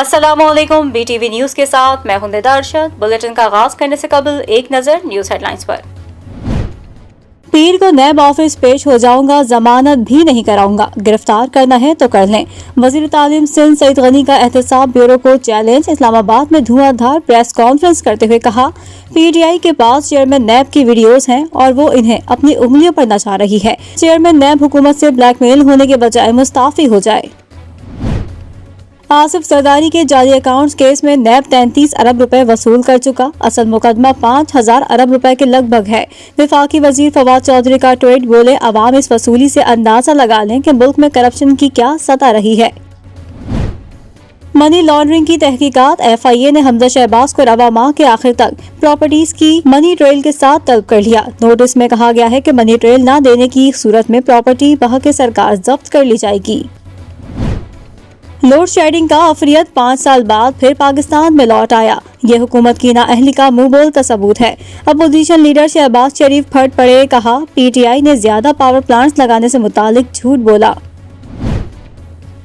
अस्सलामुअलैकुम, BTV news के साथ मैं हूं निदर्शत। बुलेटिन का आगाज करने से कबल एक नजर न्यूज हेडलाइंस पर। पीर को नैब ऑफिस पेश हो जाऊंगा, जमानत भी नहीं कराऊंगा, गिरफ्तार करना है तो कर लें। वजीर तालीम सिंध सईद गनी का एहतसाब ब्यूरो को चैलेंज। इस्लामाबाद में धुआंधार प्रेस कॉन्फ्रेंस करते हुए कहा, PTI के पास चेयरमैन नैब की वीडियोस हैं और वो इन्हें अपनी उंगलियों पर नचा रही है। चेयरमैन नैब हुकूमत से ब्लैकमेल होने के बजाय मुस्ताफी हो जाए। आसिफ जरदारी के जाली अकाउंट्स केस में नैब 33 अरब रुपए वसूल कर चुका। असल मुकदमा 5000 अरब रुपए के लगभग है। वफाकी वजीर फवाद चौधरी का ट्वीट, बोले अवाम इस वसूली से अंदाजा लगा लें कि मुल्क में करप्शन की क्या सतह रही है। मनी लॉन्ड्रिंग की तहकीकात। FIA ने हमजा शहबाज को रवा माह के आखिर तक प्रॉपर्टीज की मनी ट्रेल के साथ तलब कर लिया। नोटिस में कहा गया है कि मनी ट्रेल न देने की सूरत में प्रॉपर्टी बहके सरकार जब्त कर ली जाएगी। लोड शेडिंग का अफरियत 5 साल बाद फिर पाकिस्तान में लौट आया। ये हुकूमत की नाअहली का मुंह बोलता सबूत है। अपोजिशन लीडर शहबाज शरीफ फट पड़े, कहा PTI ने ज्यादा पावर प्लांट्स लगाने से मुतालिक झूठ बोला।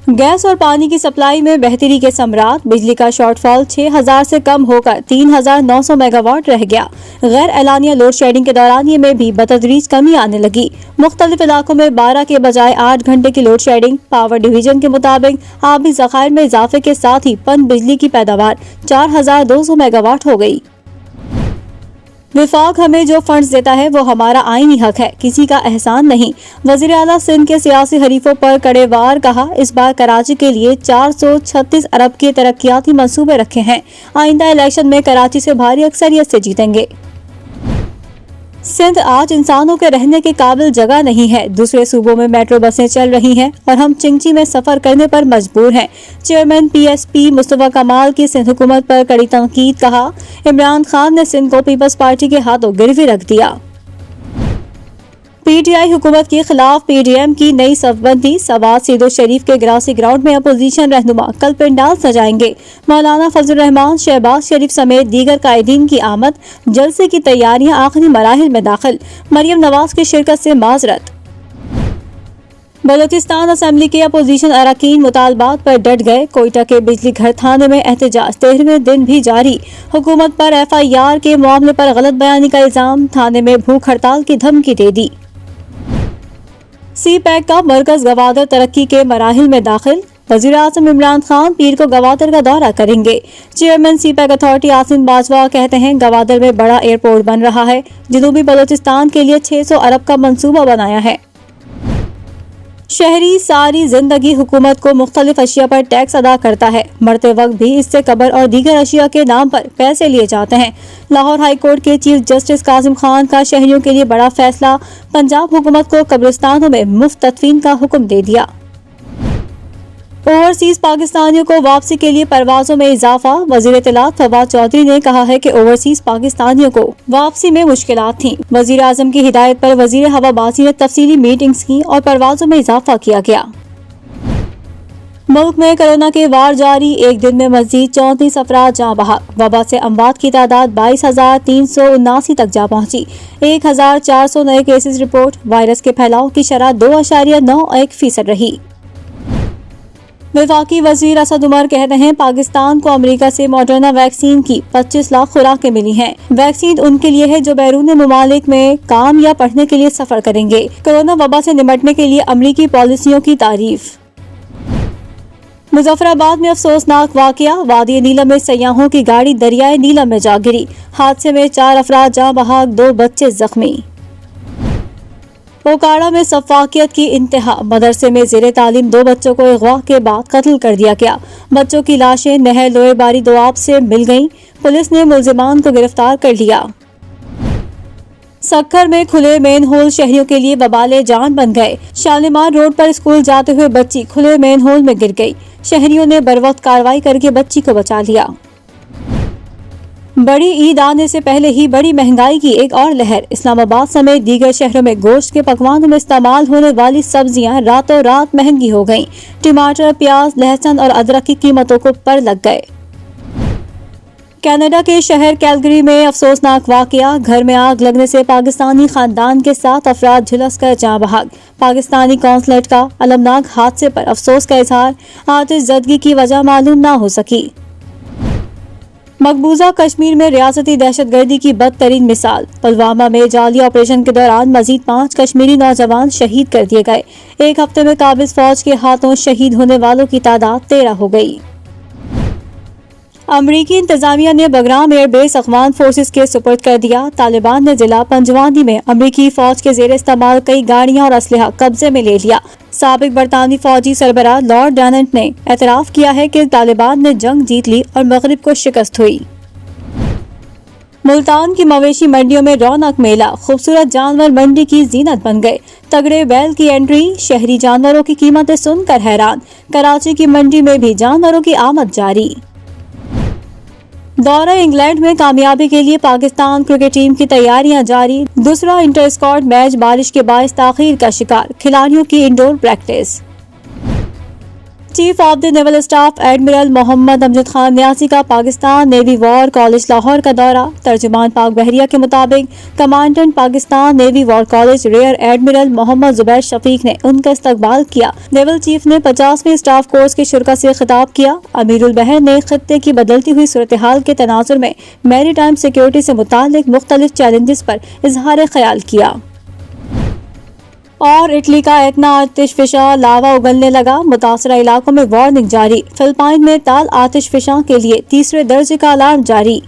गैस और पानी की सप्लाई में बेहतरी के सम्राट। बिजली का शॉर्टफॉल 6000 से कम होकर 3900 मेगावाट रह गया। गैर एलानिया लोड शेडिंग के दौरान ये में भी बतदरीज कमी आने लगी। मुख्तलिफ इलाकों में 12 के बजाय 8 घंटे की लोड शेडिंग। पावर डिवीजन के मुताबिक आबी ज़खायर में इजाफे के साथ ही पन बिजली की पैदावार 4200 मेगावाट हो गई। विफाक हमें जो फंड्स देता है वो हमारा आईनी हक है, किसी का एहसान नहीं। वज़ीर आला सिंध के सियासी हरीफों पर कड़े वार, कहा इस बार कराची के लिए 436 अरब के तरक्याती मंसूबे रखे हैं। आइंदा इलेक्शन में कराची से भारी अक्सरियत से जीतेंगे। सिंध आज इंसानों के रहने के काबिल जगह नहीं है। दूसरे सूबों में मेट्रो बसें चल रही हैं और हम चिंची में सफर करने पर मजबूर हैं। चेयरमैन PSP मुस्तफा कमाल की सिंध हुकूमत पर कड़ी तनकीद, कहा इमरान खान ने सिंध को पीपल्स पार्टी के हाथों गिरवी रख दिया। PTI हुकूमत के खिलाफ PDM की नई सफबंदी। सवाद सीदो शरीफ के ग्रासी ग्राउंड में अपोजिशन रहनुमा कल पंडाल सजाएंगे। मौलाना फजल रहमान, शहबाज शरीफ समेत दीगर कायदीन की आमद। जलसे की तैयारियां आखिरी मराहिल में दाखिल। मरियम नवाज की शिरकत से माजरत। बलोचिस्तान असेंबली के अपोजिशन अरकान मुतालबात पर डट गए। कोयटा के बिजली घर थाने में एहतजाज 13वें दिन भी जारी। हुकूमत पर FIR के मामले पर गलत बयानी का इल्जाम। थाने में भूख हड़ताल की धमकी दे दी। CPEC का मरकज गवादर तरक्की के मराहिल में दाखिल। वज़ीर आज़म इमरान खान पीर को गवादर का दौरा करेंगे। Chairman CPEC authority Asim Bajwa कहते हैं गवादर में बड़ा एयरपोर्ट बन रहा है। जनूबी बलोचिस्तान के लिए 600 अरब का मंसूबा बनाया है। शहरी सारी जिंदगी हुकूमत को मुख्तलिफ अशिया पर टैक्स अदा करता है। मरते वक्त भी इससे कब्र और दीगर अशिया के नाम पर पैसे लिए जाते हैं। लाहौर हाई कोर्ट के चीफ जस्टिस कासिम खान का शहरियों के लिए बड़ा फैसला। पंजाब हुकूमत को कब्रिस्तानों में मुफ्त तदफीन का हुक्म दे दिया। ओवरसीज पाकिस्तानियों को वापसी के लिए परवाजों में इजाफा। वजीर इत्तलात फवाद चौधरी ने कहा है कि ओवरसीज पाकिस्तानियों को वापसी में मुश्किलात थीं। वजीर आजम की हिदायत पर वजीर हवाबाजी ने तफसीली मीटिंग्स की और परवाजों में इजाफा किया गया। मुल्क में कोरोना के वार जारी। एक दिन में मजीद 34 अफराद जाँ बहक। वबा से अमवात की तादाद 22,379 तक जा पहुंची। 1,400 नए केसेस रिपोर्ट। वायरस के फैलाव की शरह 2.91% रही। वफाकी वजीर असद उमर कहते हैं पाकिस्तान को अमेरिका से मॉडर्ना वैक्सीन की 25 लाख खुराकें मिली हैं। वैक्सीन उनके लिए है जो बैरून मुमालिक में काम या पढ़ने के लिए सफर करेंगे। कोरोना वबा से निपटने के लिए अमेरिकी पॉलिसियों की तारीफ। मुजफ्फराबाद में अफसोसनाक वाकया। वादी नीलम में सयाहों की गाड़ी दरियाए नीलम में जा गिरी। हादसे में 4 अफराद जाँ बहक, 2 बच्चे जख्मी। ओकाड़ा में सफाकियत की इंतहा। मदरसे में ज़ेरे तालीम 2 बच्चों को अगवा के बाद कत्ल कर दिया गया। बच्चों की लाशें नहर लोहे बारी दोआब से मिल गईं। पुलिस ने मुलजिमान को गिरफ्तार कर लिया। सक्खर में खुले मेन होल शहरियों के लिए वबाले जान बन गए। शालीमार रोड पर स्कूल जाते हुए बच्ची खुले मेन होल में गिर गई। शहरियों ने बरवक्त कार्रवाई करके बच्ची को बचा लिया। बड़ी ईद आने से पहले ही बड़ी महंगाई की एक और लहर। इस्लामाबाद समेत दीगर शहरों में गोश्त के पकवानों में इस्तेमाल होने वाली सब्जियां रातों रात महंगी हो गईं। टमाटर, प्याज, लहसुन और अदरक की कीमतों को पर लग गए। کینیڈا کے شہر کیلگری میں افسوسناک واقعہ، گھر میں آگ لگنے سے پاکستانی خاندان کے 7 افراد جھلس کر جاں بحق۔ پاکستانی قونصلیٹ کا المناک حادثے پر افسوس کا اظہار، آتش زدگی کی وجہ معلوم نہ ہو سکی۔ مقبوضہ کشمیر میں ریاستی دہشت گردی کی بدترین مثال، پلوامہ میں جعلی آپریشن کے دوران مزید 5 کشمیری نوجوان شہید کر دیے گئے۔ ایک ہفتے میں قابض فوج کے ہاتھوں شہید ہونے والوں کی تعداد 13 ہو گئی۔ امریکی انتظامیہ نے Bagram air base Afghan forces کے سپرد کر دیا۔ طالبان نے ضلع پنجواندی میں امریکی فوج کے زیر استعمال کئی گاڑیاں اور اسلحہ قبضے میں لے لیا۔ سابق برطانوی فوجی سربراہ لارڈ ڈاننٹ نے اعتراف کیا ہے کہ طالبان نے جنگ جیت لی اور مغرب کو شکست ہوئی۔ ملتان کی مویشی منڈیوں میں رونق میلہ، خوبصورت جانور منڈی کی زینت بن گئے۔ تگڑے بیل کی انٹری، شہری جانوروں کی قیمتیں سن کر حیران۔ کراچی کی منڈی میں بھی جانوروں کی آمد جاری۔ دورہ انگلینڈ میں کامیابی کے لیے پاکستان کرکٹ ٹیم کی تیاریاں جاری۔ دوسرا انٹر اسکواڈ میچ بارش کے باعث تاخیر کا شکار، کھلاڑیوں کی indoor practice. Chief of the naval staff admiral Muhammad Amjad Khan Niazi کا Pakistan navy war college Lahore کا دورہ۔ ترجمان پاک بحریہ کے مطابق commandant Pakistan navy war college rear admiral Muhammad Zubair Shafiq نے ان کا استقبال کیا۔ نیول چیف نے 50ویں اسٹاف کورس کے شرکاء سے خطاب کیا۔ امیر البحر نے خطے کی بدلتی ہوئی صورتحال کے تناظر میں میری ٹائم سیکیورٹی سے متعلق مختلف چیلنجز پر اظہار خیال کیا۔ اور اٹلی کا ایتنا آتش فشاں، لاوا اگلنے لگا، متاثرہ علاقوں میں وارننگ جاری۔ فلپائن میں تال آتش فشاں کے لیے 3 درجے کا الارم جاری۔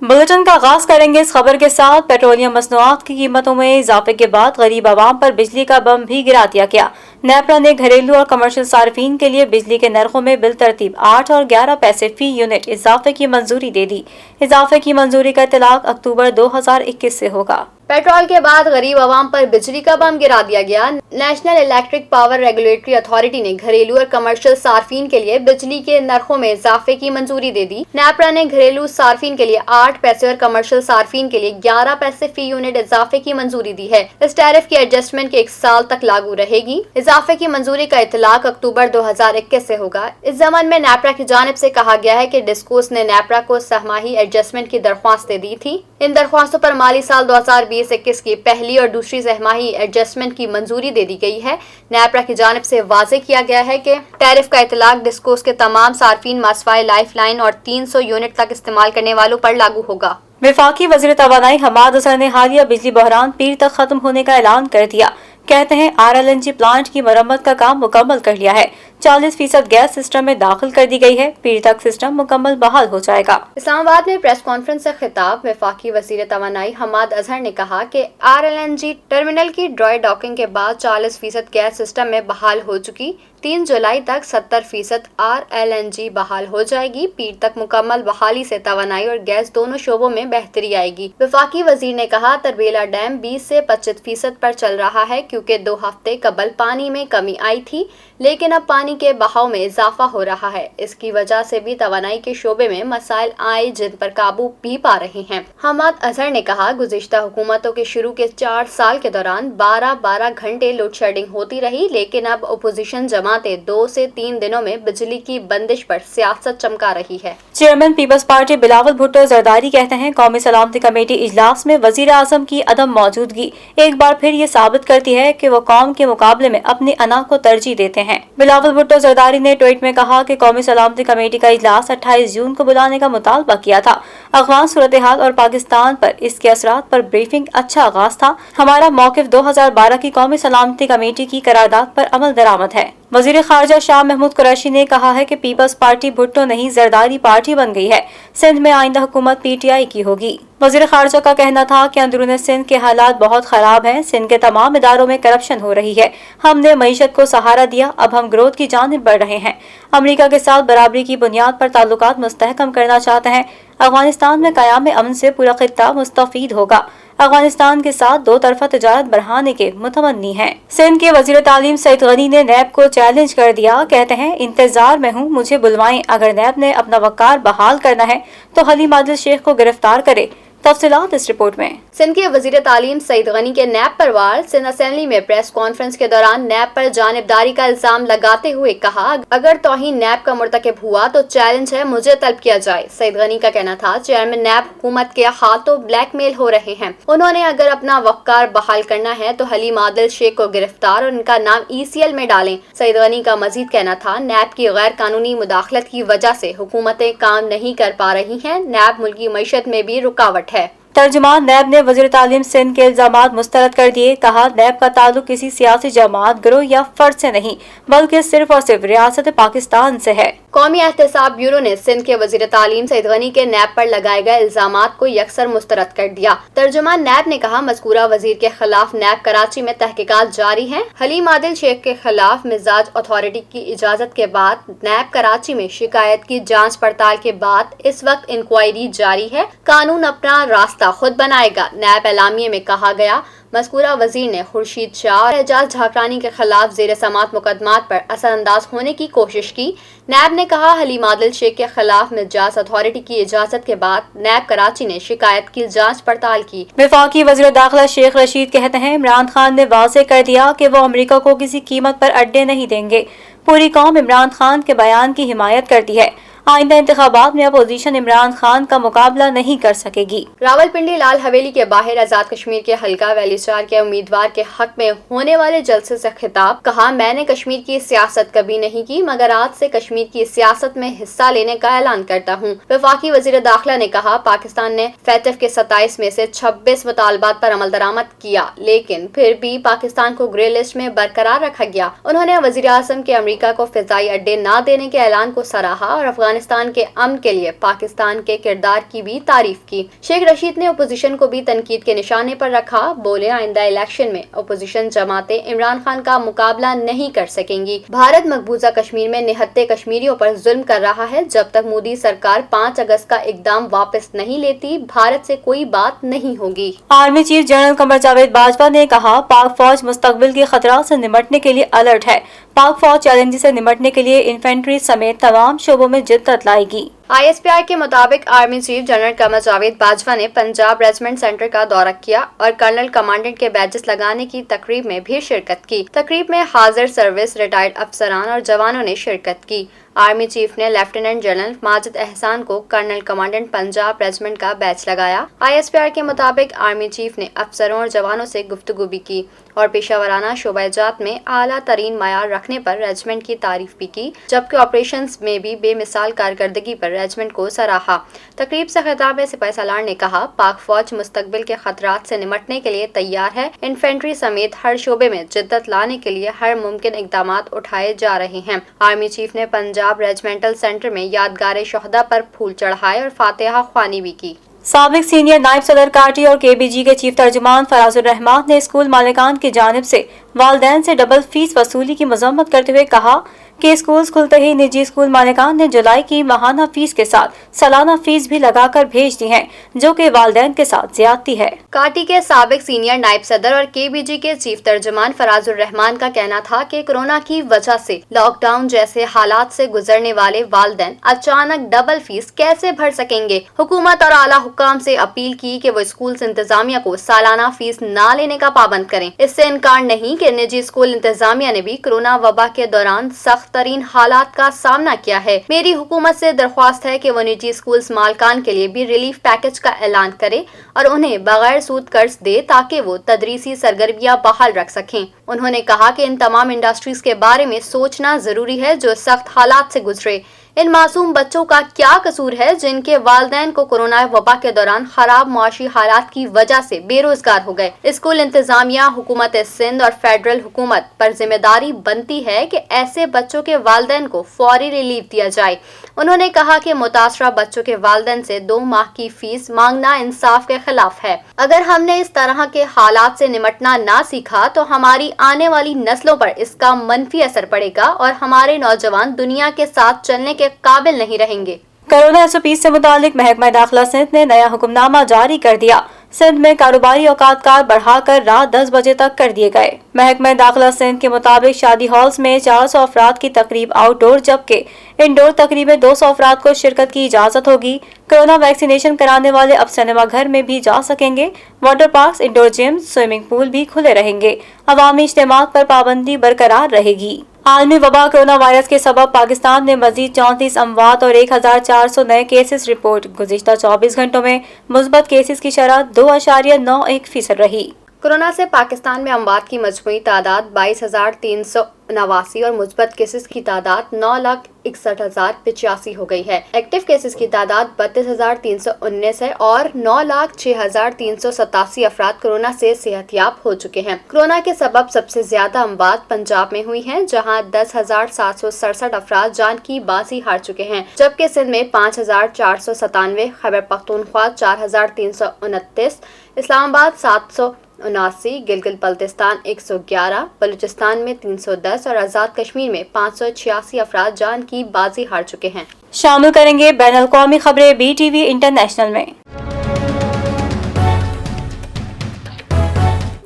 بلٹن کا آغاز کریں گے اس خبر کے ساتھ۔ پیٹرولیم مصنوعات کی قیمتوں میں اضافے کے بعد غریب عوام پر بجلی کا بم بھی گرا دیا گیا۔ نیپرا نے گھریلو اور کمرشل صارفین کے لیے بجلی کے نرخوں میں بالترتیب 8 اور 11 پیسے فی یونٹ اضافے کی منظوری دے دی۔ اضافے کی منظوری کا اطلاق اکتوبر 2021 سے ہوگا۔ پیٹرول کے بعد غریب عوام پر بجلی کا بم گرا دیا گیا۔ National electric power regulatory authority نے گھریلو اور کمرشل صارفین کے لیے بجلی کے نرخوں میں اضافے کی منظوری دے دی۔ نیپرا نے گھریلو صارفین کے لیے 8 پیسے اور کمرشل صارفین کے لیے 11 پیسے فی یونٹ اضافے کی منظوری دی ہے۔ اس ٹیرف کی ایڈجسٹمنٹ کے 1 سال تک لاگو رہے گی۔ اضافے کی منظوری کا اطلاق اکتوبر 2021 سے ہوگا۔ اس ضمن میں نیپرا کی جانب سے کہا گیا ہے کہ ڈسکوس نے نیپرا کو سہ ماہی ایڈجسٹمنٹ کی درخواستیں دی تھی۔ ان درخواستوں پر مالی سال 2020-21 کی پہلی اور دوسری سہ ماہی ایڈجسٹمنٹ کی منظوری دے دی گئی ہے۔ نیپرا کی جانب سے واضح کیا گیا ہے کہ ٹیرف کا اطلاق ڈسکوس کے تمام صارفین ماسوائے لائف لائن اور 300 یونٹ تک استعمال کرنے والوں پر لاگو ہوگا۔ وفاقی وزیر توانائی حماد اظہر نے حالیہ بجلی بحران پیر تک ختم ہونے کا اعلان کر دیا۔ کہتے ہیں RLNG پلانٹ کی مرمت کا کام مکمل کر لیا ہے۔ 40% گیس سسٹم میں داخل کر دی گئی ہے۔ پیر تک سسٹم مکمل بحال ہو جائے گا۔ اسلام آباد میں پریس کانفرنس سے خطاب وفاقی وزیر توانائی حماد اظہر نے کہا کہ RLNG ٹرمینل کی ڈرائی ڈاکنگ کے بعد 40% گیس سسٹم میں بحال ہو چکی۔ 3 جولائی تک 70% RLNG بحال ہو جائے گی۔ پیر تک مکمل بحالی سے توانائی اور گیس دونوں شعبوں میں بہتری آئے گی۔ وفاقی وزیر نے کہا تربیلا ڈیم 20 سے 25% پر چل رہا ہے کیونکہ 2 ہفتے قبل پانی میں کمی آئی تھی، لیکن اب پانی کے بہاؤ میں اضافہ ہو رہا ہے۔ اس کی وجہ سے بھی توانائی کے شعبے میں مسائل آئے جن پر قابو بھی پا رہے ہیں۔ حماد اظہر نے کہا گزشتہ حکومتوں کے شروع کے 4 سال کے دوران 12 گھنٹے لوڈ شیڈنگ ہوتی رہی، لیکن اب اپوزیشن جماعتیں 2 سے 3 دنوں میں بجلی کی بندش پر سیاست چمکا رہی ہے۔ Chairman Peoples Party Bilawal Bhutto Zardari کہتے ہیں قومی سلامتی کمیٹی اجلاس میں وزیر اعظم کی عدم موجودگی ایک بار پھر یہ ثابت کرتی ہے کہ وہ قوم کے مقابلے میں اپنی انا کو ترجیح دیتے ہیں۔ بلاول بھٹو زرداری نے ٹویٹ میں کہا کہ قومی سلامتی کمیٹی کا اجلاس 28 جون کو بلانے کا مطالبہ کیا تھا۔ افغان صورتحال اور پاکستان پر اس کے اثرات پر بریفنگ اچھا آغاز تھا۔ ہمارا موقف 2012 کی قومی سلامتی کمیٹی کی قرارداد پر عمل درآمد ہے۔ وزیر خارجہ شاہ محمود قریشی نے کہا ہے کہ پیپلز پارٹی بھٹو نہیں زرداری پارٹی بن گئی ہے۔ سندھ میں آئندہ حکومت PTI کی ہوگی۔ وزیر خارجہ کا کہنا تھا کہ اندرون سندھ کے حالات بہت خراب ہیں۔ سندھ کے تمام اداروں میں کرپشن ہو رہی ہے۔ ہم نے معیشت کو سہارا دیا، اب ہم گروتھ کی جانب بڑھ رہے ہیں۔ امریکہ کے ساتھ برابری کی بنیاد پر تعلقات مستحکم کرنا چاہتے ہیں۔ افغانستان میں قیام امن سے پورا خطہ مستفید ہوگا۔ افغانستان کے ساتھ 2 طرفہ تجارت بڑھانے کے متمنی ہیں۔ سندھ کے وزیر تعلیم سعید غنی نے نیب کو چیلنج کر دیا۔ کہتے ہیں انتظار میں ہوں، مجھے بلوائیں۔ اگر نیب نے اپنا وقار بحال کرنا ہے تو حلیم عادل شیخ کو گرفتار کرے۔ तफसीलात इस रिपोर्ट में। सिंध के वजीर तालीम सईद गनी के नैब परवार सिंध असेंबली में प्रेस कॉन्फ्रेंस के दौरान नैब पर जानिबदारी का इल्जाम लगाते हुए कहा, अगर तौहीन नैब का मुर्तकिब हुआ तो चैलेंज है मुझे तलब किया जाए। सईद गनी का कहना था, चेयरमैन नैब हुकूमत के हाथों ब्लैकमेल हो रहे हैं। उन्होंने अगर अपना वक़ार बहाल करना है तो हलीम आदिल शेख को गिरफ्तार और उनका नाम ECL में डालें। सईद गनी का मजीद कहना था, नैब की गैर कानूनी मुदाखलत की वजह से हुकूमतें काम नहीं कर पा रही हैं। नैब मुल्की मईशत में भी रुकावट है। तर्जुमान नैब ने वज़ीर तालीम सिंध के इल्जामात मुस्तरद कर दिए। कहा, नैब का ताल्लुक किसी सियासी जमात, गिरोह या फर्द से नहीं बल्कि सिर्फ और सिर्फ रियासत पाकिस्तान से है। कौमी एहतसाब ब्यूरो ने सिंध के वज़ीर तालीम सईद गनी के नैब पर लगाए गए इल्जामात को यकसर मुस्तरद कर दिया। तर्जुमान नैब ने कहा, मज़कूरा वज़ीर के खिलाफ नैब कराची में तहकीकात जारी हैं। हलीम आदिल शेख के खिलाफ मिजाज अथॉरिटी की इजाजत के बाद नैब कराची में शिकायत की जांच पड़ताल के बाद इस वक्त इंक्वायरी जारी है। कानून अपना रास्ता खुद बनाएगा। नैब एलामिये में कहा गया, मज़कूरा वज़ीर ने खुर्शीद शाह और एजाज झाकरानी के खिलाफ ज़ेर समात मुकदमात पर असरअंदाज होने की कोशिश की। नैब ने कहा, हलीम आदिल शेख के खिलाफ मिजाज अथॉरिटी की इजाजत के बाद नैब कराची ने शिकायत की जांच पड़ताल की। वफाकी वज़ीर दाखिला शेख रशीद कहते हैं, इमरान खान ने वाज़ेह कर दिया कि वो अमेरिका को किसी कीमत पर अड्डे नहीं देंगे। पूरी कौम इमरान खान के बयान की हिमायत करती है। आइंदा इंतखाबात में अपोजिशन इमरान खान का मुकाबला नहीं कर सकेगी। रावलपिंडी लाल हवेली के बाहर आजाद कश्मीर के हल्का वैली 4 के उम्मीदवार के हक में होने वाले जलसे से खिताब। कहा, मैंने कश्मीर की सियासत कभी नहीं की, मगर आज से कश्मीर की सियासत में हिस्सा लेने का ऐलान करता हूँ। वफाकी वजीर दाखिला ने कहा, पाकिस्तान ने फैतफ के 27 में से 26 मुतालबात पर अमल दरामद किया, लेकिन फिर भी पाकिस्तान को ग्रे लिस्ट में बरकरार रखा गया। उन्होंने वजीर आज़म के अमेरिका को फिजाई अड्डे न देने के ऐलान को सराहा और अफगानिस्तान के अमन के लिए पाकिस्तान के किरदार की भी तारीफ की। शेख रशीद ने अपोजिशन को भी तनकीद के निशाने पर रखा। बोले, आइंदा इलेक्शन में अपोजिशन जमातें इमरान खान का मुकाबला नहीं कर सकेंगी। भारत मकबूजा कश्मीर में निहत्ते कश्मीरियों पर जुल्म कर रहा है। जब तक मोदी सरकार 5 अगस्त का इकदाम वापस नहीं लेती, भारत से कोई बात नहीं होगी। Army chief general Qamar Javed Bajwa ने कहा, पाक फौज मुस्तकबिल के खतरात से निमटने के लिए अलर्ट है। पाक फौज चैलेंज से निमटने के लिए इन्फेंट्री समेत तमाम शोबों में जिद्दत लाएगी। ISPR के मुताबिक army chief general Qamar Javed Bajwa ने पंजाब रेजिमेंट सेंटर का दौरा किया और कर्नल कमांडेंट के बैजेस लगाने की तकरीब में भी शिरकत की। तकरीब में हाजिर सर्विस रिटायर्ड अफसरान और जवानों ने शिरकत की। आर्मी चीफ ने लेफ्टिनेंट जनरल माजिद एहसान को कर्नल कमांडेंट पंजाब रेजिमेंट का बैच लगाया। ISPR के मुताबिक आर्मी चीफ ने अफसरों और जवानों से गुफ्तगू भी की और पेशावराना शोबाजात में आला तरीन मयार रखने पर रेजिमेंट की तारीफ भी की, जबकि ऑपरेशंस में भी बेमिसाल कारकर्दगी पर रेजिमेंट को सराहा। तकरीब से खिताब में सिपाही सालार ने कहा, पाक फौज मुस्तकबिल के खतरात से निमटने के लिए तैयार है। इन्फेंट्री समेत हर शोबे में जिद्दत लाने के लिए हर मुमकिन इकदामात उठाए जा रहे हैं। आर्मी चीफ ने पंजाब रेजिमेंटल सेंटर में यादगार शोहदा पर फूल चढ़ाए और फातिहा ख्वानी भी की। साबिक सीनियर नायब सदर काटी और KBG के चीफ तर्जुमान फराजुर रहमान ने स्कूल मालिकान की जानिब से वालिदैन से डबल फीस वसूली की मजम्मत करते हुए कहा कि स्कूल खुलते ही निजी स्कूल मालिकान ने जुलाई की माहाना फीस के साथ सालाना फीस भी लगाकर भेज दी है, जो कि वालिदैन के साथ ज्यादती है। काटी के साबिक सीनियर नायब सदर और KBG के चीफ तर्जुमान फराजुर रहमान का कहना था कि कोरोना की वजह से लॉकडाउन जैसे हालात से गुजरने वाले वालिदैन अचानक डबल फीस कैसे भर सकेंगे। हुकूमत और आला हुक्काम से अपील की कि वो स्कूल इंतजामिया को सालाना फीस न लेने का पाबंद करें। इससे इनकार नहीं कि निजी स्कूल इंतजामिया ने भी कोरोना वबा के दौरान सख्त तरीन हालात का सामना किया है। मेरी हुकूमत से दरख्वास्त है कि वो निजी स्कूल मालिकान के लिए भी रिलीफ पैकेज का ऐलान करे और उन्हें बगैर सूद कर्ज दे ताकि वो तदरीसी सरगर्मियां बहाल रख सकें। उन्होंने कहा कि इन तमाम इंडस्ट्रीज के बारे में सोचना जरूरी है जो सख्त हालात से गुजरे। इन मासूम बच्चों का क्या कसूर है जिनके वालिदैन को कोरोना वबा के दौरान खराब मुआशी हालात की वजह से बेरोजगार हो गए। स्कूल इंतजामिया, हुकूमत सिंध और फेडरल हुकूमत पर जिम्मेदारी बनती है कि ऐसे बच्चों के वालिदैन को फौरी रिलीफ दिया जाए। उन्होंने कहा कि मुतासरा बच्चों के वालिदैन से 2 माह की फीस मांगना इंसाफ के खिलाफ है। अगर हमने इस तरह के हालात से निमटना ना सीखा तो हमारी आने वाली नस्लों पर इसका मनफी असर पड़ेगा और हमारे नौजवान दुनिया के साथ चलने के काबिल नहीं रहेंगे। कोरोना SOP से मुतालिक महकमा दाखिला सिंध ने नया हुक्मनामा जारी कर दिया। سندھ میں کاروباری اوقات کار بڑھا کر رات 10 بجے تک کر دیے گئے۔ محکمہ داخلہ سندھ کے مطابق شادی ہالز میں 400 افراد کی تقریب آؤٹ ڈور جبکہ انڈور تقریبیں 200 افراد کو شرکت کی اجازت ہوگی۔ کورونا ویکسینیشن کرانے والے اب سنیما گھر میں بھی جا سکیں گے۔ واٹر پارکس، انڈور جم، سوئمنگ پول بھی کھلے رہیں گے۔ عوامی اجتماعات پر پابندی برقرار رہے گی۔ عالمی وبا کورونا وائرس کے سبب پاکستان نے مزید 34 اموات اور 1400 نئے کیسز رپورٹ۔ گزشتہ 24 گھنٹوں میں مثبت کیسز کی شرح 2.91% رہی۔ کورونا سے پاکستان میں اموات کی مجموعی تعداد 22,389 اور مثبت کیسز کی تعداد 9,61,085 ہو گئی ہے۔ ایکٹیو کیسز کی تعداد 32,319 ہے اور 9,06,387 افراد کورونا سے صحت یاب ہو چکے ہیں۔ کورونا کے سبب سب سے زیادہ اموات پنجاب میں ہوئی ہیں جہاں 10,767 افراد جان کی بازی ہار چکے ہیں، جبکہ سندھ میں 5,497، خیبر پختونخوا 4,329، اسلام آباد 779، گلگت بلتستان 111، بلوچستان میں 310 اور آزاد کشمیر میں 586 افراد جان کی بازی ہار چکے ہیں۔ شامل کریں گے بین الاقوامی خبریں بی ٹی وی انٹرنیشنل میں۔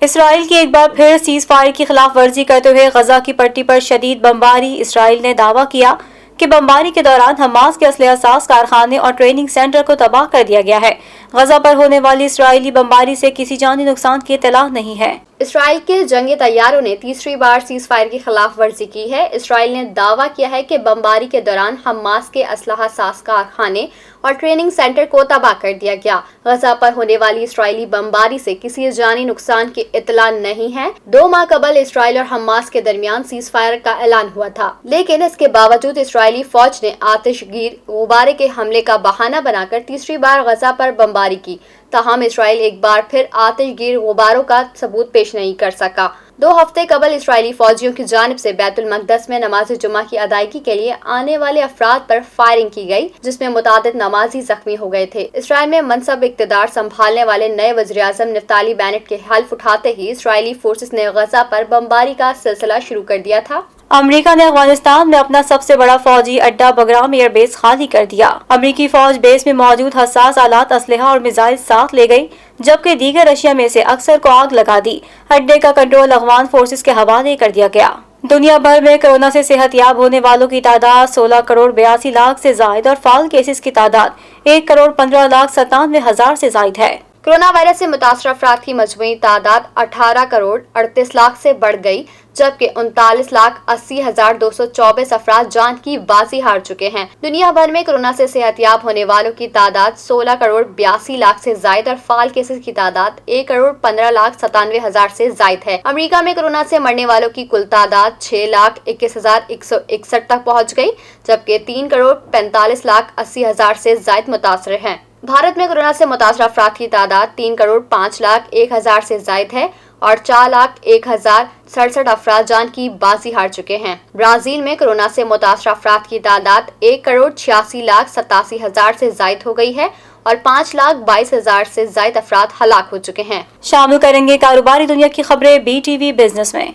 اسرائیل کی ایک بار پھر سیز فائر کی خلاف ورزی کرتے ہوئے غزہ کی پٹی پر شدید بمباری۔ اسرائیل نے دعویٰ کیا کہ بمباری کے دوران حماس کے اسلحہ ساز کارخانے اور ٹریننگ سینٹر کو تباہ کر دیا گیا ہے۔ غزہ پر ہونے والی اسرائیلی بمباری سے کسی جانی نقصان کی اطلاع نہیں ہے۔ اسرائیل کے جنگی طیاروں نے تیسری بار سیز فائر کی خلاف ورزی کی ہے۔ اسرائیل نے دعویٰ کیا ہے کہ بمباری کے دوران حماس کے اسلحہ ساز کارخانے اور ٹریننگ سینٹر کو تباہ کر دیا گیا۔ غزہ پر ہونے والی اسرائیلی بمباری سے کسی جانی نقصان کی اطلاع نہیں ہے۔ 2 ماہ قبل اسرائیل اور حماس کے درمیان سیز فائر کا اعلان ہوا تھا، لیکن اس کے باوجود اسرائیلی فوج نے آتش گیر غبارے کے حملے کا بہانہ بنا کر تیسری بار غزہ پر بمباری کی۔ تاہم اسرائیل ایک بار پھر آتش گیر غباروں کا ثبوت پیش نہیں کر سکا۔ 2 ہفتے قبل اسرائیلی فوجیوں کی جانب سے بیت المقدس میں نماز جمعہ کی ادائیگی کے لیے آنے والے افراد پر فائرنگ کی گئی، جس میں متعدد نمازی زخمی ہو گئے تھے۔ اسرائیل میں منصب اقتدار سنبھالنے والے نئے وزیر اعظم نفتالی بینٹ کے حلف اٹھاتے ہی اسرائیلی فورسز نے غزہ پر بمباری کا سلسلہ شروع کر دیا تھا۔ امریکہ نے افغانستان میں اپنا سب سے بڑا فوجی اڈہ بگرام ایئر بیس خالی کر دیا۔ امریکی فوج بیس میں موجود حساس آلات، اسلحہ اور میزائل ساتھ لے گئی، جبکہ دیگر اشیاء میں سے اکثر کو آگ لگا دی۔ اڈے کا کنٹرول افغان فورسز کے حوالے کر دیا گیا۔ دنیا بھر میں کورونا سے صحت یاب ہونے والوں کی تعداد 16,82,00,000 سے زائد اور فعال کیسز کی تعداد 1,15,97,000 سے زائد ہے۔ کورونا وائرس سے متاثرہ افراد کی مجموعی تعداد 18,38,00,000 سے بڑھ گئی، جبکہ 39,80,224 افراد جان کی بازی ہار چکے ہیں۔ دنیا بھر میں کورونا سے صحت یاب ہونے والوں کی تعداد 16,82,00,000 سے زائد اور فعال کیسز کی تعداد 1,15,97,000 سے زائد ہے۔ امریکہ میں کورونا سے مرنے والوں کی کل تعداد 6,21,161 تک پہنچ گئی، جبکہ 3,45,80,000 سے زائد متاثر ہیں۔ بھارت میں کورونا سے متاثرہ افراد کی تعداد 3,05,01,000 سے زائد ہے اور 4,01,067 افراد جان کی بازی ہار چکے ہیں۔ برازیل میں کورونا سے متاثرہ افراد کی تعداد 1,86,87,000 سے زائد ہو گئی ہے اور 5,22,000 سے زائد افراد ہلاک ہو چکے ہیں۔ شامل کریں گے کاروباری دنیا کی خبریں بی ٹی وی بزنس میں۔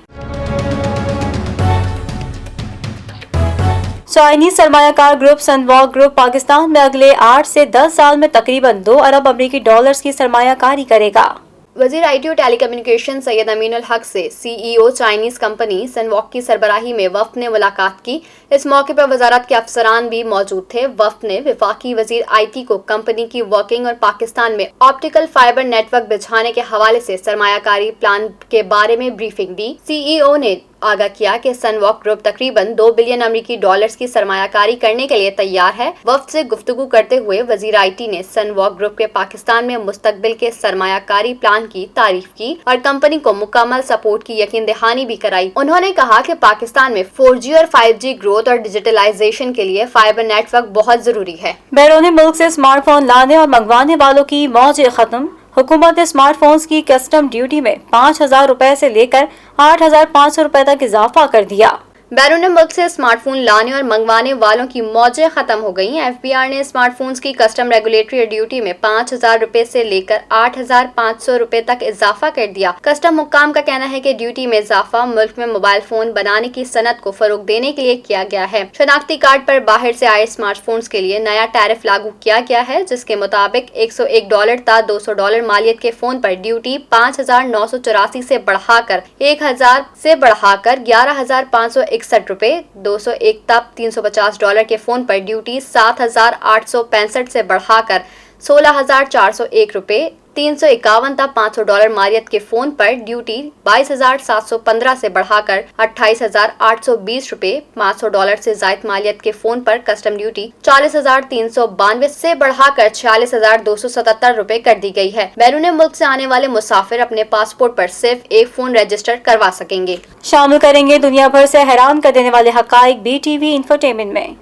چائنیز سرمایہ کار گروپ سن واک گروپ پاکستان میں اگلے 8 سے 10 سال میں تقریباً 2 ارب امریکی ڈالرز کی سرمایہ کاری کرے گا۔ وزیر آئی ٹی اور ٹیلی کمیونیکیشن سید امین الحق سے سی ای او چائنیز کمپنی سن واک کی سربراہی میں وفد نے ملاقات کی۔ اس موقع پر وزارت کے افسران بھی موجود تھے۔ وفد نے وفاقی وزیر آئی ٹی کو کمپنی کی ورکنگ اور پاکستان میں آپٹیکل فائبر نیٹ ورک بچھانے کے حوالے سے سرمایہ کاری پلان کے بارے میں بریفنگ دی۔ سی ای او نے آگاہ کیا کہ سن واک گروپ تقریباً 2 بلین امریکی ڈالرز کی سرمایہ کاری کرنے کے لیے تیار ہے۔ وفد سے گفتگو کرتے ہوئے وزیر آئی ٹی نے سن واک گروپ کے پاکستان میں مستقبل کے سرمایہ کاری پلان کی تعریف کی اور کمپنی کو مکمل سپورٹ کی یقین دہانی بھی کرائی۔ انہوں نے کہا کہ پاکستان میں 4G اور 5G گروتھ اور ڈیجیٹلائزیشن کے لیے فائبر نیٹ ورک بہت ضروری ہے۔ بیرونی ملک سے اسمارٹ فون لانے اور منگوانے والوں کی موج ختم۔ حکومت نے اسمارٹ فونز کی کسٹم ڈیوٹی میں 5,000 روپے سے لے کر 8,500 روپے تک اضافہ کر دیا۔ बैरून मुल्क से स्मार्टफोन लाने और मंगवाने वालों की मौजें खत्म हो गई। एफबीआर ने स्मार्टफोन्स की कस्टम रेगुलेटरी ड्यूटी में 5,000 रुपए से लेकर 8,500 रुपए तक इजाफा कर दिया। कस्टम हुक्काम का कहना है कि ड्यूटी में इजाफा मुल्क में मोबाइल फोन बनाने की सनत को फरोग देने के लिए किया गया है। शनाख्ती कार्ड पर बाहर से आए स्मार्टफोन्स के लिए नया टैरिफ लागू किया गया है, जिसके मुताबिक $101 था $200 मालियत के फोन पर ड्यूटी 5,984 से बढ़ाकर 1,000 से बढ़ाकर 11,561 रुपए, 201 तब $350 के फोन पर ड्यूटी 7,865 से बढ़ाकर 16,401 रुपए, 351 तब $500 मालियत के फोन पर ड्यूटी 22,715 से बढ़ाकर 28,820 रुपए, $500 से जायद मालियत के फोन पर कस्टम ड्यूटी 40,392 से बढ़ाकर 46,277 रुपए कर दी गई है। बैरून मुल्क से आने वाले मुसाफिर अपने पासपोर्ट पर सिर्फ एक फोन रजिस्टर करवा सकेंगे। शामिल करेंगे दुनिया भर से हैरान कर देने वाले हकाइक BTV इंफोटेनमेंट में।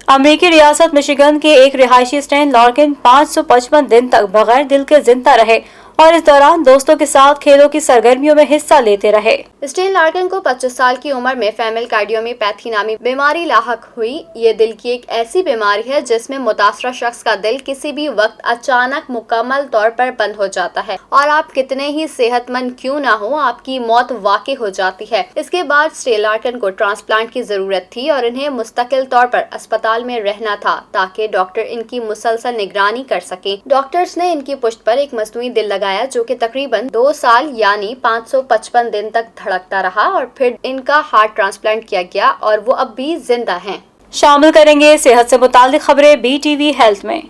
अमेरिकी रियासत मिशिगन के एक रिहायशी स्टैन लॉर्किन 555 दिन तक बगैर दिल के जिंदा रहे और इस दौरान दोस्तों के साथ खेलों की सरगर्मियों में हिस्सा लेते रहे। स्टेन लार्किन को 25 साल की उम्र में फैमिल कार्डियोमियोपैथी नामी बीमारी लाहक हुई। ये दिल की एक ऐसी बीमारी है जिसमें मुतासरा शख्स का दिल किसी भी वक्त अचानक मुकम्मल तौर पर बंद हो जाता है और आप कितने ही सेहतमंद क्यों ना हो, आपकी मौत वाक़ई हो जाती है। इसके बाद स्टेन लार्किन को ट्रांसप्लांट की जरूरत थी और इन्हें मुस्तकिल तौर पर अस्पताल में रहना था ताकि डॉक्टर इनकी मुसलसल निगरानी कर सकें। डॉक्टर्स ने इनकी पुश्त पर एक मसनूई दिल लगाया जो कि तकरीबन 2 साल यानी 555 दिन तक धड़कता रहा और फिर इनका हार्ट ट्रांसप्लांट किया गया और वो अब भी जिंदा हैं। शामिल करेंगे सेहत से मुताल्लिक खबरें BTV हेल्थ में।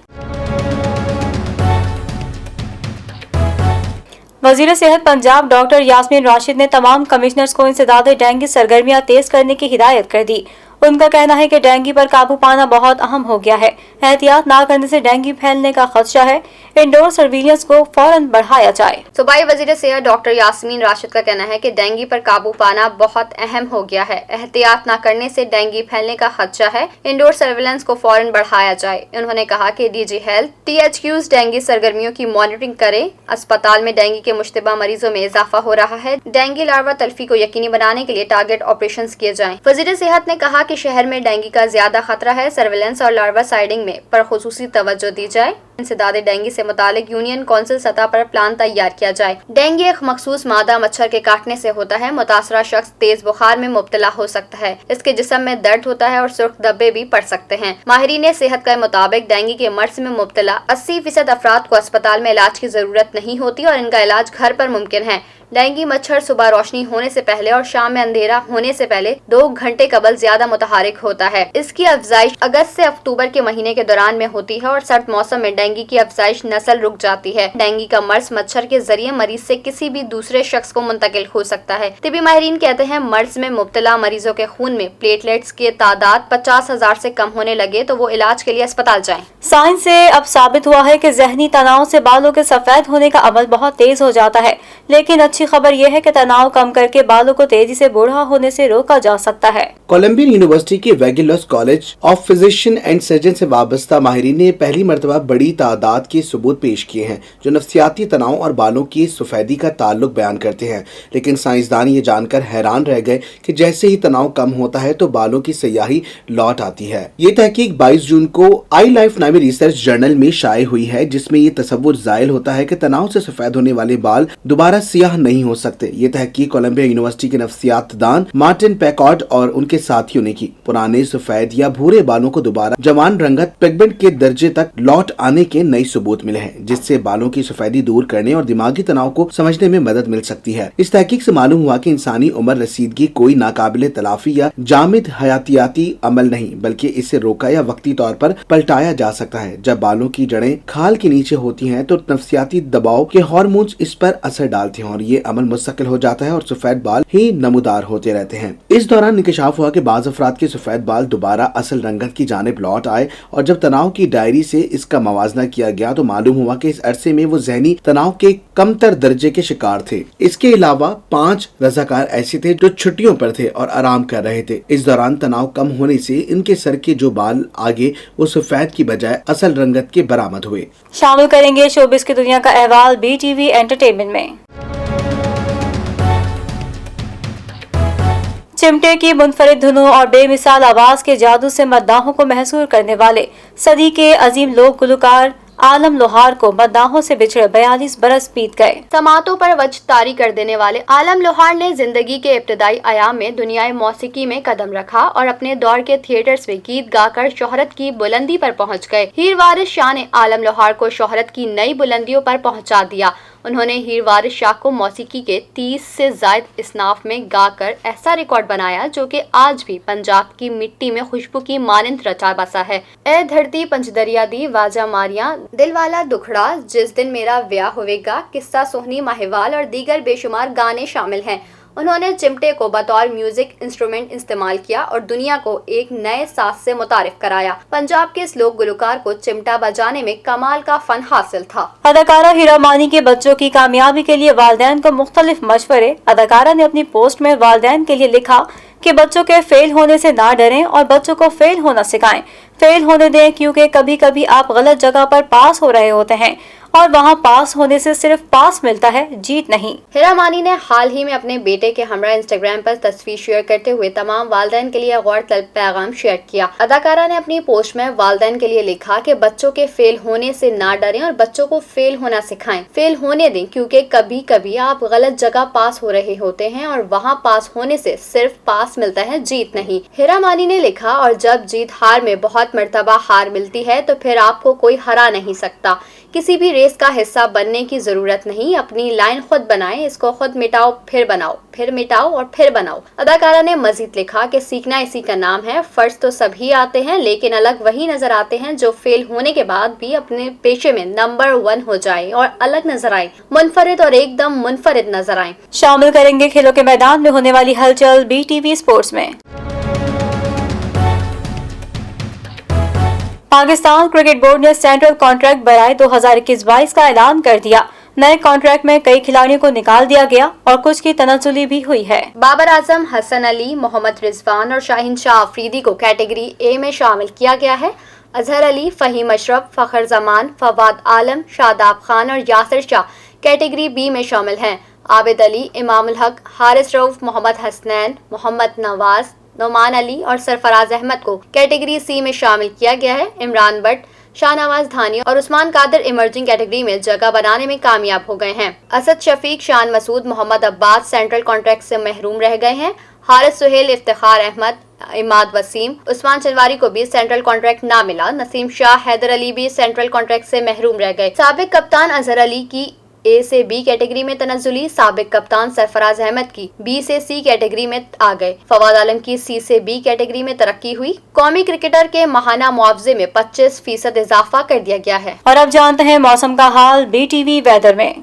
वजीर सेहत पंजाब डॉक्टर यास्मीन राशिद ने तमाम कमिश्नर्स को इंसदाद डेंगू सरगर्मियां तेज करने की हिदायत कर दी। उनका कहना है कि डेंगू पर काबू पाना बहुत अहम हो गया है। एहतियात ना करने से डेंगू फैलने का खदशा है। इंडोर सर्विलेंस को फौरन बढ़ाया जाए। सूबाई वजीर सेहत डॉक्टर यास्मीन राशिद का कहना है कि डेंगू पर काबू पाना बहुत अहम हो गया है। एहतियात ना करने से डेंगू फैलने का खदशा है। इंडोर सर्विलेंस को फौरन बढ़ाया जाए। उन्होंने कहा कि DG हेल्थ THQs डेंगू सरगर्मियों की मॉनिटरिंग करे। अस्पताल में डेंगू के मुश्तबा मरीजों में इजाफा हो रहा है। डेंगू लार्वा तल्फी को यकीनी बनाने के लिए टारगेट ऑपरेशन किए जाएं। वजीर सेहत ने कहा कि शहर में डेंगू का ज्यादा खतरा है। सर्विलेंस और लार्वा साइडिंग में पर खुसूसी तवज्जो दी जाए। इंसदाद डेंगू से मुतालिक यूनियन काउंसिल सतह पर प्लान तैयार किया जाए। डेंगू एक मखसूस मादा मच्छर के काटने से होता है। मुतासरा शख्स तेज बुखार में मुब्तला हो सकता है। इसके जिस्म में दर्द होता है और सुर्ख धब्बे भी पड़ सकते हैं। माहिरीन सेहत के मुताबिक डेंगू के मर्ज में मुब्तला 80% अफराद को अस्पताल में इलाज की जरूरत नहीं होती और इनका इलाज घर पर मुमकिन है। डेंगू मच्छर सुबह रोशनी होने से पहले और शाम में अंधेरा होने से पहले 2 घंटे कबल ज्यादा मुतहरिक होता है। इसकी अफजाइश अगस्त से अक्टूबर के महीने के दौरान में होती है और सर्द मौसम में डेंगू की अफजाइश नस्ल रुक जाती है। डेंगू का मर्ज मच्छर के जरिए मरीज से किसी भी दूसरे शख्स को मुंतकिल हो सकता है। तिबी माहिरीन कहते हैं मर्ज में मुब्तला मरीजों के खून में प्लेटलेट्स की तादाद 50,000 से कम होने लगे तो वो इलाज के लिए अस्पताल जाएं। साइंस से अब साबित हुआ है कि जहनी तनाव से बालों के सफेद होने का अमल बहुत तेज हो जाता है, लेकिन अच्छी खबर यह है कि तनाव कम करके बालों को तेजी से बूढ़ा होने से रोका जा सकता है। कोलंबियन यूनिवर्सिटी के Vagelos college of physician and surgeon से वाबस्ता माहिरीन ने पहली मर्तबा बड़ी तादाद के सबूत पेश किए हैं जो नफ्सियाती तनाव और बालों की सफेदी का ताल्लुक बयान करते हैं। लेकिन साइंसदान ये जानकर हैरान रह गए कि जैसे ही तनाव कम होता है तो बालों की सियाही लौट आती है। ये तहकीक 22 जून को आई लाइफ नामी रिसर्च जर्नल में शाये हुई है, जिसमें ये तसव्वुर जायल होता है कि तनाव से सफेद होने वाले बाल दोबारा सियाह नहीं हो सकते। ये तहकीक कोलंबिया यूनिवर्सिटी के नफ्सियात दान मार्टिन पैकॉर्ड और उनके साथियों ने की। पुराने सफेद या भूरे बालों को दोबारा जवान रंगत पिगमेंट के दर्जे तक लौट आने के नए सबूत मिले हैं, जिससे बालों की सफेदी दूर करने और दिमागी तनाव को समझने में मदद मिल सकती है। इस तहकीक से मालूम हुआ कि इंसानी उम्र रसीदगी कोई नाकाबिले तलाफी या जामिद हयातियाती अमल नहीं, बल्कि इसे रोका या वक्ती तौर पर पलटाया जा सकता है। जब बालों की जड़ें खाल के नीचे होती हैं तो नफ्सियाती दबाव के हार्मोन्स इस पर असर डालते हैं और ये अमल मुस्तकिल हो जाता है और सफेद बाल ही नमूदार होते रहते हैं। इस दौरान इंकशाफ हुआ कि बाज़ अफराद के सफेद बाल दोबारा असल रंगत की जानिब लौट आए और जब तनाव की डायरी से इसका मवाजना किया गया तो मालूम हुआ कि इस अरसे में वो जहनी तनाव के कमतर दर्जे के शिकार थे। इसके अलावा 5 रजाकार ऐसे थे जो छुट्टियों पर थे और आराम कर रहे थे। इस दौरान तनाव कम होने से इनके सर के जो बाल आगे वो सफेद की बजाय असल रंगत के बरामद हुए। शामिल करेंगे शोबिस की दुनिया का अहवाल BTV एंटरटेनमेंट में। चिमटे की मुनफरिद धुनों और बेमिसाल आवाज के जादू से मद्दाहों को महसूर करने वाले सदी के अजीम लोक गुलकार आलम लोहार को मद्दाहों से बिछड़े 42 बरस बीत गए। समातों पर वजह तारी कर देने वाले आलम लोहार ने जिंदगी के इब्तदाई आयाम में दुनियाई मौसीकी में कदम रखा और अपने दौर के थिएटर्स में गीत गाकर शोहरत की बुलंदी पर पहुंच गए। हीर वारिस शाह ने आलम लोहार को शोहरत की नई बुलंदियों पर पहुंचा दिया। उन्होंने हीर वारिस शाह को मौसीकी के 30 से ज़ायद इसनाफ में गाकर ऐसा रिकॉर्ड बनाया जो कि आज भी पंजाब की मिट्टी में खुशबू की मानंद रचा बसा है। ए धरती पंचदरिया दी वाजा मारियां, दिल वाला दुखड़ा, जिस दिन मेरा ब्याह होवेगा, किस्सा सोहनी माहिवाल और दीगर बेशुमार गाने शामिल हैं। उन्होंने चिमटे को बतौर म्यूजिक इंस्ट्रूमेंट इस्तेमाल किया और दुनिया को एक नए साज से मुतारिफ कराया। पंजाब के इस लोक गुलकार को चिमटा बजाने में कमाल का फन हासिल था। अदाकारा हीरा मानी के बच्चों की कामयाबी के लिए वालिदैन को मुख्तलिफ मशवरे। अदाकारा ने अपनी पोस्ट में वालिदैन के लिए लिखा कि बच्चों के फेल होने से ना डरें और बच्चों को फेल होना सिखाएं। फेल होने दें क्योंकि कभी कभी आप गलत जगह पर पास हो रहे होते हैं और वहाँ पास होने से सिर्फ पास मिलता है, जीत नहीं। हीरा मानी ने हाल ही में अपने बेटे के हमरा इंस्टाग्राम पर तस्वीर शेयर करते हुए तमाम वालिदैन के लिए गौरतलब पैगाम शेयर किया। अदाकारा ने अपनी पोस्ट में वालिदैन के लिए लिखा कि बच्चों के फेल होने से ना डरें और बच्चों को फेल होना सिखाएं। फेल होने दें क्योंकि कभी कभी आप गलत जगह पास हो रहे होते हैं और वहाँ पास होने से सिर्फ पास मिलता है, जीत नहीं। हीरा मानी ने लिखा, और जब जीत हार में बहुत मर्तबा हार मिलती है तो फिर आपको कोई हरा नहीं सकता। किसी भी रेस का हिस्सा बनने की जरूरत नहीं, अपनी लाइन खुद बनाएं, इसको खुद मिटाओ फिर बनाओ, फिर मिटाओ और फिर बनाओ। अदाकारा ने मजीद लिखा कि सीखना इसी का नाम है। फर्ज तो सभी आते हैं लेकिन अलग वही नजर आते हैं जो फेल होने के बाद भी अपने पेशे में नंबर 1 हो जाए और अलग नजर आए, मुनफरिद और एकदम मुनफरिद नजर आए। शामिल करेंगे खेलों के मैदान में होने वाली हलचल BTV स्पोर्ट्स में। पाकिस्तान क्रिकेट बोर्ड ने सेंट्रल कॉन्ट्रैक्ट बराए 2021-22 का ऐलान कर दिया। नए कॉन्ट्रैक्ट में कई खिलाड़ियों को निकाल दिया गया और कुछ की तनज़्ज़ुली भी हुई है। बाबर आजम, हसन अली, मोहम्मद रिजवान और शाहीन शाह अफरीदी को कैटेगरी A में शामिल किया गया है। अजहर अली, फहीम अशरफ, फखर जमान, फवाद आलम, शादाब खान और यासिर शाह कैटेगरी B में शामिल हैं। आबिद अली, इमामुल हक, हारिस रऊफ, मोहम्मद हसनैन, मोहम्मद नवाज, नोमान अली और सरफराज अहमद को कैटेगरी C में शामिल किया गया है। इमरान भट्ट, शाहनवाज धानी और उस्मान कादिर इमर्जिंग कैटेगरी में जगह बनाने में कामयाब हो गए हैं। असद शफीक, शान मसूद, मोहम्मद अब्बास सेंट्रल कॉन्ट्रैक्ट से महरूम रह गए हैं। हारिस सुहेल, इफ्तिखार अहमद, इमाद वसीम, उस्मान चलवारी को भी सेंट्रल कॉन्ट्रैक्ट ना मिला। नसीम शाह, हैदर अली भी सेंट्रल कॉन्ट्रैक्ट से महरूम रह गए। साबिक कप्तान अजहर अली की A से B कैटेगरी में तनज़्ज़ुली, साबिक कप्तान सरफराज अहमद की B से C कैटेगरी में आ गए। फवाद आलम की C से B कैटेगरी में तरक्की हुई। कौमी क्रिकेटर के माहाना मुआवजे में 25% इजाफा कर दिया गया है। और अब जानते हैं मौसम का हाल BTV वेदर में।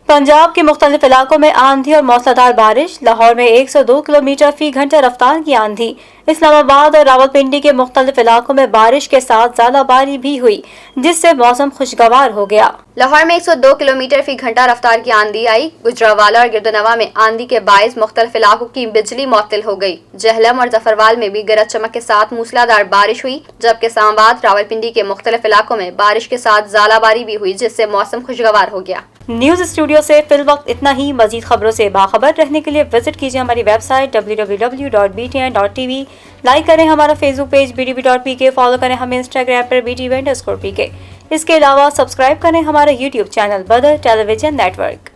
पंजाब के मुख्तलिफ इलाकों में आंधी और मौसलाधार बारिश। लाहौर में 102 किलोमीटर फी घंटा रफ्तार की आंधी। इस्लामाबाद और रावलपिंडी के मुख्तलिफ इलाकों में बारिश के साथ ज़्यादाबारी भी हुई जिससे मौसम खुशगवार हो गया। लाहौर में 102 किलोमीटर फी घंटा रफ्तार की आंधी आई। गुजरावाला और गिरदनवा में आंधी के बायस मुख्तलिफ इलाकों की बिजली मुअत्तल हो गई। जहलम और जफरवाल में भी गरज चमक के साथ मूसलाधार बारिश हुई, जबकि इस्लामाबाद, रावलपिंडी के मुख्तलिफ इलाकों में बारिश के साथ ज़्यादाबारी भी हुई जिससे मौसम खुशगवार हो गया। न्यूज स्टूडियो से फिल वक्त इतना ही। मजीद खबरों से बाखबर रहने के लिए विजिट कीजिए हमारी वेबसाइट www.btn.tv। लाइक करें हमारा फेसबुक पेज btv.pk, फॉलो करें हमें इंस्टाग्राम पर btv_pk। इसके अलावा सब्सक्राइब करें हमारा यूट्यूब चैनल बदर टेलीविजन नेटवर्क।